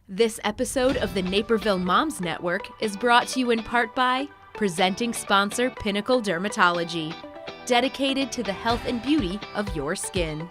This episode of the Naperville Moms Network is brought to you in part by presenting sponsor Pinnacle Dermatology, dedicated to the health and beauty of your skin.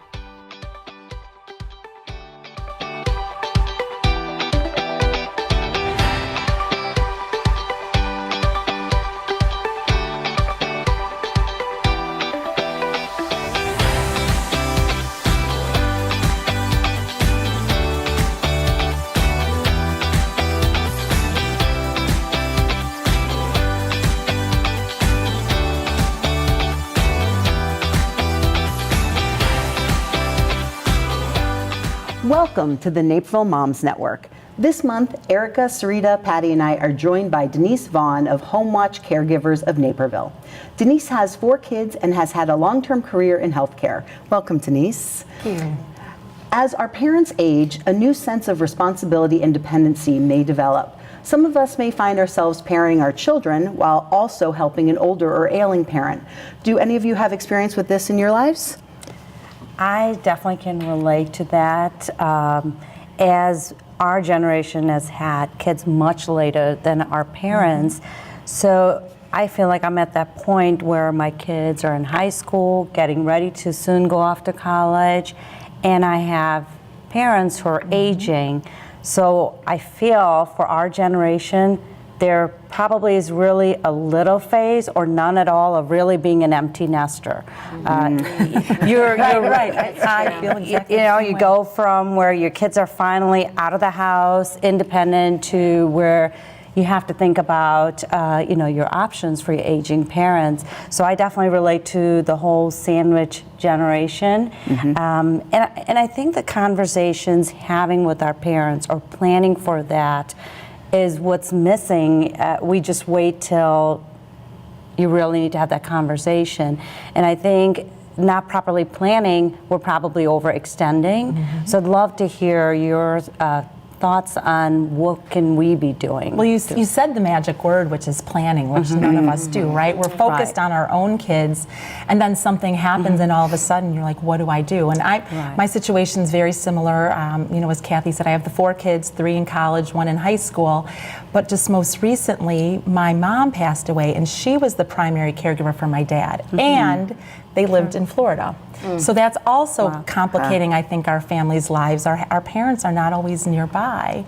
Welcome to the Naperville Moms Network. This month, Erica, Sarita, Patti, and I are joined by Dennise Vaughn of Homewatch CareGivers of Naperville. Dennise has 4 kids and has had a long-term career in healthcare. Welcome, Dennise. Thank you. As our parents age, a new sense of responsibility and dependency may develop. Some of us may find ourselves parenting our children while also helping an older or ailing parent. Do any of you have experience with this in your lives? I definitely can relate to that. As our generation has had kids much later than our parents, so I feel like I'm at that point where my kids are in high school, getting ready to soon go off to college, and I have parents who are aging. So I feel for our generation, there probably is really a little phase or none at all of really being an empty nester. You're right. I feel exactly you go from where your kids are finally out of the house, independent, to where you have to think about your options for your aging parents. So I definitely relate to the whole sandwich generation. And I think the conversations having with our parents or planning for that is what's missing. We just wait till you really need to have that conversation. And I think not properly planning, we're probably overextending. So I'd love to hear your thoughts on what can we be doing. Well, you said the magic word, which is planning, which none of us do, right? We're focused on our own kids, and then something happens, and all of a sudden you're like, what do I do? And my situation's very similar. As Kathy said, I have the 4 kids, 3 in college, 1 in high school. But just most recently, my mom passed away, and she was the primary caregiver for my dad. And they lived in Florida. So that's also complicating, I think, our families' lives. Our parents are not always nearby.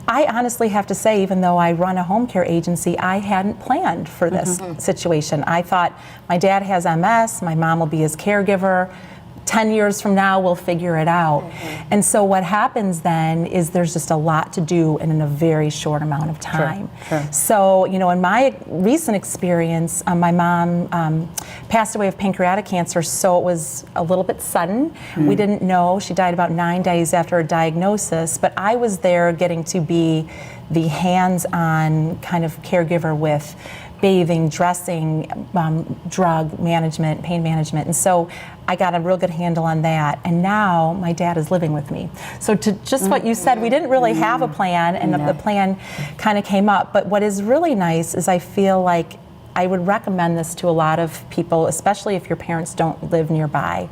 I honestly have to say, even though I run a home care agency, I hadn't planned for this situation. I thought, my dad has MS, my mom will be his caregiver. 10 years from now, we'll figure it out. And so what happens then is there's just a lot to do in a very short amount of time. So, in my recent experience, my mom passed away of pancreatic cancer, so it was a little bit sudden. We didn't know. She died about 9 days after her diagnosis, but I was there getting to be the hands-on kind of caregiver with bathing, dressing, drug management, pain management. And so I got a real good handle on that. And now my dad is living with me. So to just what you said, we didn't really have a plan, and the plan kind of came up. But what is really nice is I feel like I would recommend this to a lot of people, especially if your parents don't live nearby.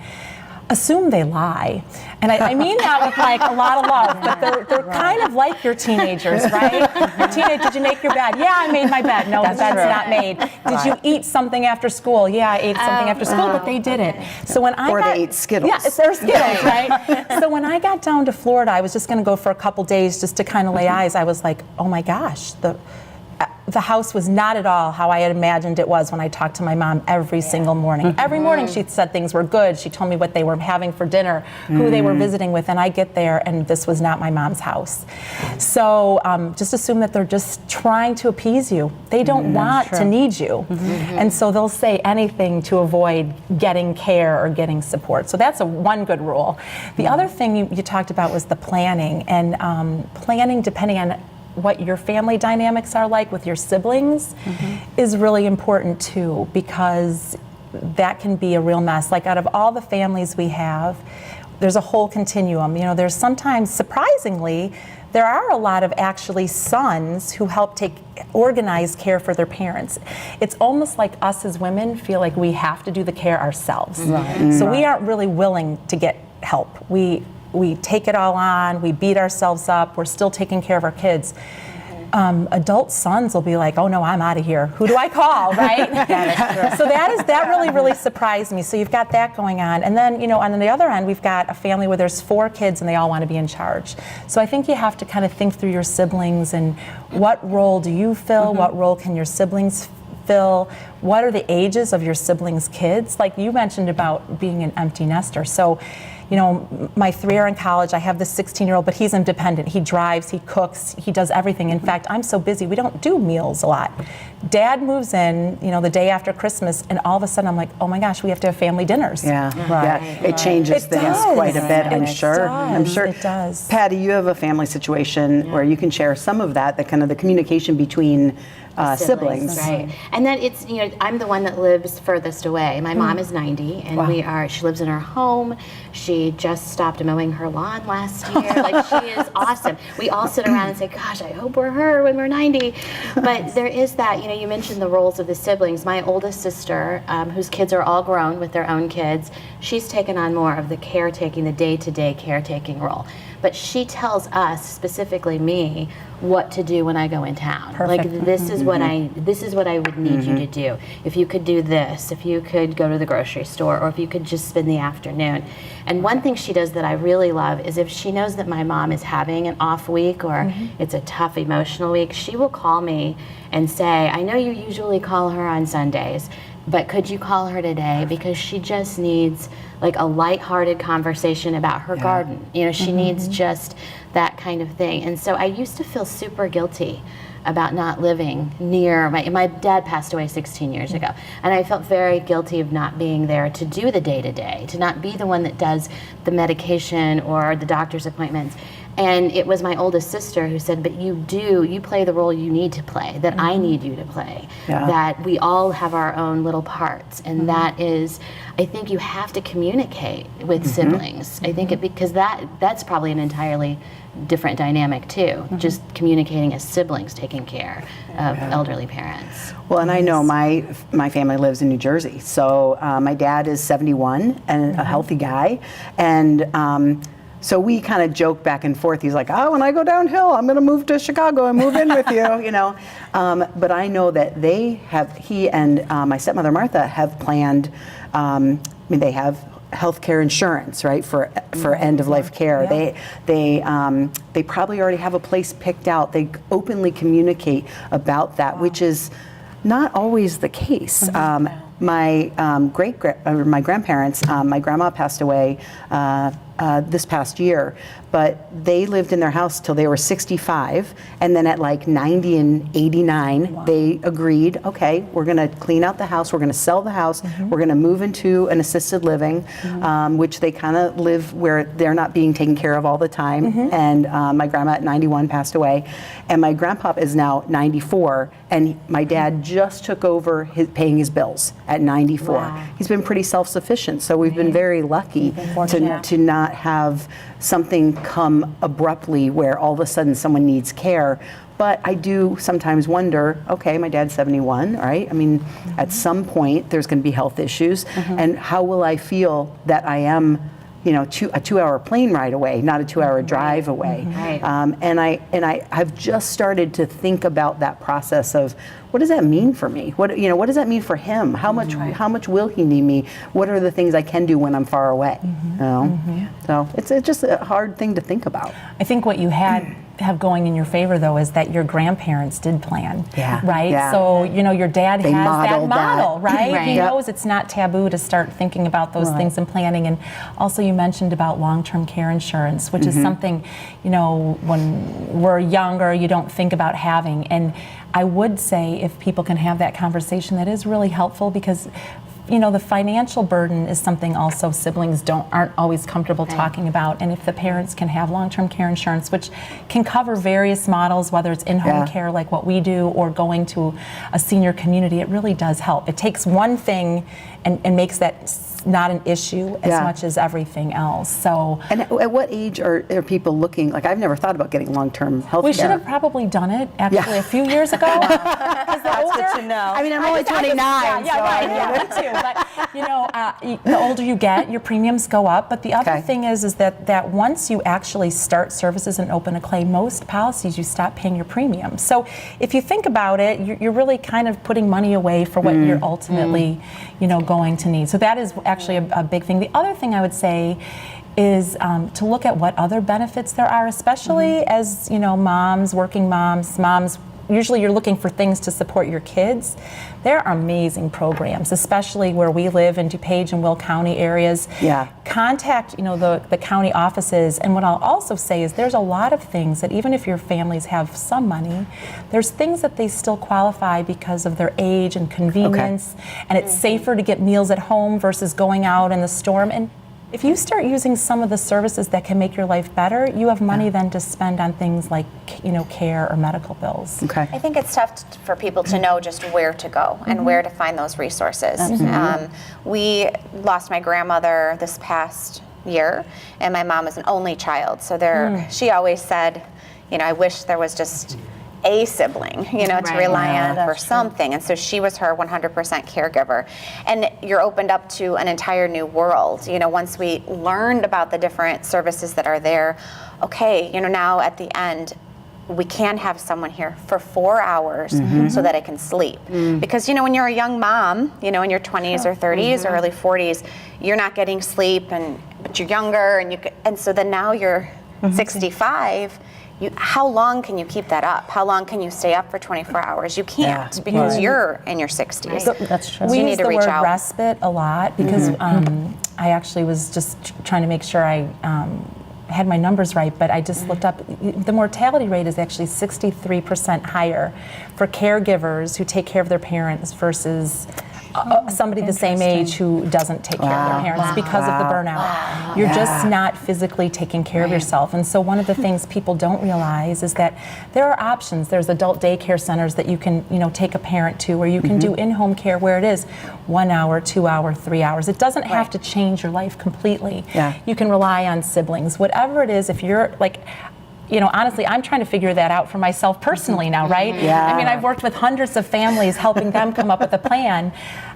Assume they lie. And I mean that with like a lot of love, but they're kind of like your teenagers, right? Your teenager, did you make your bed? Yeah, I made my bed. No, the bed's not made. Did you eat something after school? Yeah, I ate something after school, but they didn't. So when they ate Skittles. Yeah, they're Skittles, right? So when I got down to Florida, I was just going to go for a couple days just to kind of lay eyes. I was like, oh my gosh, the house was not at all how I had imagined it was when I talked to my mom every single morning. Every morning she said things were good. She told me what they were having for dinner, who they were visiting with, and I get there and this was not my mom's house. So just assume that they're just trying to appease you. They don't want to need you. And so they'll say anything to avoid getting care or getting support. So that's one good rule. The other thing you talked about was the planning, and planning depending on what your family dynamics are like with your siblings is really important too, because that can be a real mess. Like out of all the families we have, there's a whole continuum. There's sometimes, surprisingly, there are a lot of actually sons who help take organized care for their parents. It's almost like us as women feel like we have to do the care ourselves. So we aren't really willing to get help. we take it all on, we beat ourselves up, we're still taking care of our kids. Adult sons will be like, oh no, I'm out of here. Who do I call, right? So that really surprised me. So you've got that going on. And then, on the other end, we've got a family where there's 4 kids and they all want to be in charge. So I think you have to kind of think through your siblings and what role do you fill? What role can your siblings fill? What are the ages of your siblings' kids? Like you mentioned about being an empty nester. So, my 3 are in college. I have this 16-year-old, but he's independent. He drives, he cooks, he does everything. In fact, I'm so busy, we don't do meals a lot. Dad moves in, the day after Christmas, and all of a sudden I'm like, oh my gosh, we have to have family dinners. It changes things quite a bit, I'm sure. I'm sure. It does. Patty, you have a family situation where you can share some of that, the kind of the communication between siblings. Right. And then it's, I'm the one that lives furthest away. My mom is 90 and she lives in her home. She just stopped mowing her lawn last year. Like, she is awesome. We all sit around and say, gosh, I hope we're her when we're 90. But there is that, you mentioned the roles of the siblings. My oldest sister, whose kids are all grown with their own kids, she's taken on more of the caretaking, the day-to-day caretaking role. But she tells us, specifically me, what to do when I go in town. Perfect. Like, this is what I would need you to do. If you could do this, if you could go to the grocery store, or if you could just spend the afternoon. And one thing she does that I really love is if she knows that my mom is having an off week or it's a tough emotional week, she will call me and say, I know you usually call her on Sundays, but could you call her today? Because she just needs like a lighthearted conversation about her garden. She needs just that kind of thing. And so I used to feel super guilty about not living near my dad passed away 16 years ago, and I felt very guilty of not being there to do the day-to-day, to not be the one that does the medication or the doctor's appointments. And it was my oldest sister who said, but you play the role you need to play, that I need you to play, that we all have our own little parts. And that is, I think you have to communicate with siblings. I think because that's probably an entirely different dynamic too, just communicating as siblings taking care of elderly parents. Well, and I know my family lives in New Jersey. So my dad is 71 and a healthy guy. And so we kind of joke back and forth. He's like, oh, when I go downhill, I'm going to move to Chicago and move in with you, But I know that he and my stepmother Martha have planned, they have healthcare insurance, right, for end of life care. They probably already have a place picked out. They openly communicate about that, which is not always the case. My my grandparents, my grandma passed away this past year, but they lived in their house till they were 65, and then at like 90 and 89, they agreed, okay, we're going to clean out the house, we're going to sell the house, we're going to move into an assisted living, which they kind of live where they're not being taken care of all the time. And my grandma at 91 passed away, and my grandpa is now 94, and my dad just took over paying his bills at 94. He's been pretty self-sufficient, so we've been very lucky to not have something come abruptly where all of a sudden someone needs care. But I do sometimes wonder, okay, my dad's 71, right? I mean, at some point there's going to be health issues, and how will I feel that I am, a 2-hour plane ride away, not a 2-hour drive away? And I've just started to think about that process of, what does that mean for me? What does that mean for him? How much will he need me? What are the things I can do when I'm far away? So it's just a hard thing to think about. I think what you have going in your favor, though, is that your grandparents did plan, right? So, your dad has that model, right? He knows it's not taboo to start thinking about those things and planning. And also you mentioned about long-term care insurance, which is something, when we're younger, you don't think about having. And I would say if people can have that conversation, that is really helpful, because the financial burden is something also siblings aren't always comfortable talking about. And if the parents can have long-term care insurance, which can cover various models, whether it's in-home care like what we do or going to a senior community, it really does help. It takes one thing and makes that not an issue as much as everything else. So, and at what age are people looking? Like, I've never thought about getting long-term health care. We should have probably done it actually a few years ago. That's good to know. I mean, I'm only 29. Me too. But the older you get, your premiums go up. But the other thing is that once you actually start services and open a claim, most policies you stop paying your premium. So if you think about it, you're really kind of putting money away for what you're ultimately, going to need. So that is actually a big thing. The other thing I would say is to look at what other benefits there are, especially as moms, working moms. Usually you're looking for things to support your kids. There are amazing programs, especially where we live in DuPage and Will County areas. Yeah. Contact, the county offices. And what I'll also say is there's a lot of things that even if your families have some money, there's things that they still qualify because of their age and convenience. And it's safer to get meals at home versus going out in the storm. And if you start using some of the services that can make your life better, you have money then to spend on things like, care or medical bills. Okay. I think it's tough for people to know just where to go and where to find those resources. We lost my grandmother this past year, and my mom was an only child. So she always said, I wish there was just a sibling, to rely on for something. And so she was her 100% caregiver. And you're opened up to an entire new world. Once we learned about the different services that are there, now at the end, we can have someone here for 4 hours so that I can sleep. Because, when you're a young mom, in your 20s or 30s or early 40s, you're not getting sleep, but you're younger, and so then now you're 65. How long can you keep that up? How long can you stay up for 24 hours? You can't because you're in your 60s. Right. That's true. We use the word respite a lot because I actually was just trying to make sure I had my numbers right, but I just looked up. The mortality rate is actually 63% higher for caregivers who take care of their parents versus somebody the same age who doesn't take care of their parents because of the burnout. You're just not physically taking care of yourself. And so one of the things people don't realize is that there are options. There's adult daycare centers that you can, take a parent to, or you can do in-home care where it is 1 hour, 2 hours, 3 hours. It doesn't have to change your life completely. You can rely on siblings. Whatever it is, if you're honestly, I'm trying to figure that out for myself personally now, right? I mean, I've worked with hundreds of families helping them come up with a plan.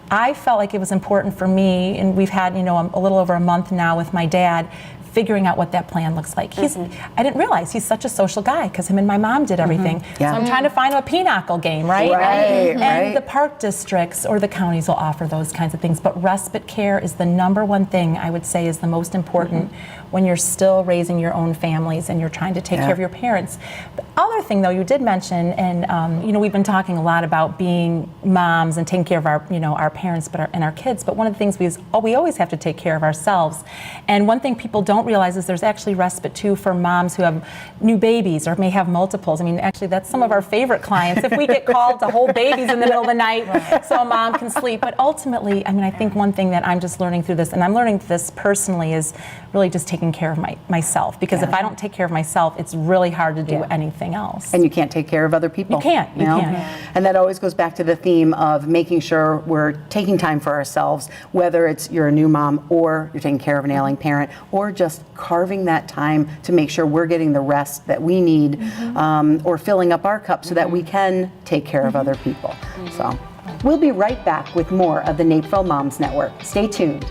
I felt like it was important for me, and we've had, a little over a month now with my dad, figuring out what that plan looks like. I didn't realize he's such a social guy because him and my mom did everything. So I'm trying to find a pinochle game, right? And the park districts or the counties will offer those kinds of things. But respite care is the number one thing I would say is the most important when you're still raising your own families and you're trying to take care of your parents. The other thing, though, you did mention, and we've been talking a lot about being moms and taking care of our, our parents, and our kids. But one of the things we always have to take care of ourselves. And one thing people don't realize is there's actually respite too for moms who have new babies or may have multiples. I mean, actually, that's some of our favorite clients. If we get called to hold babies in the middle of the night so a mom can sleep. But ultimately, I think one thing that I'm just learning through this, and I'm learning this personally, is really just taking care of myself. Because if I don't take care of myself, it's really hard to do anything else. And you can't take care of other people. You can't. You can't. And that always goes back to the theme of making sure we're taking time for ourselves, whether it's you're a new mom or you're taking care of an ailing parent, or just carving that time to make sure we're getting the rest that we need, or filling up our cup so that we can take care of other people. So we'll be right back with more of the Naperville Moms Network. Stay tuned.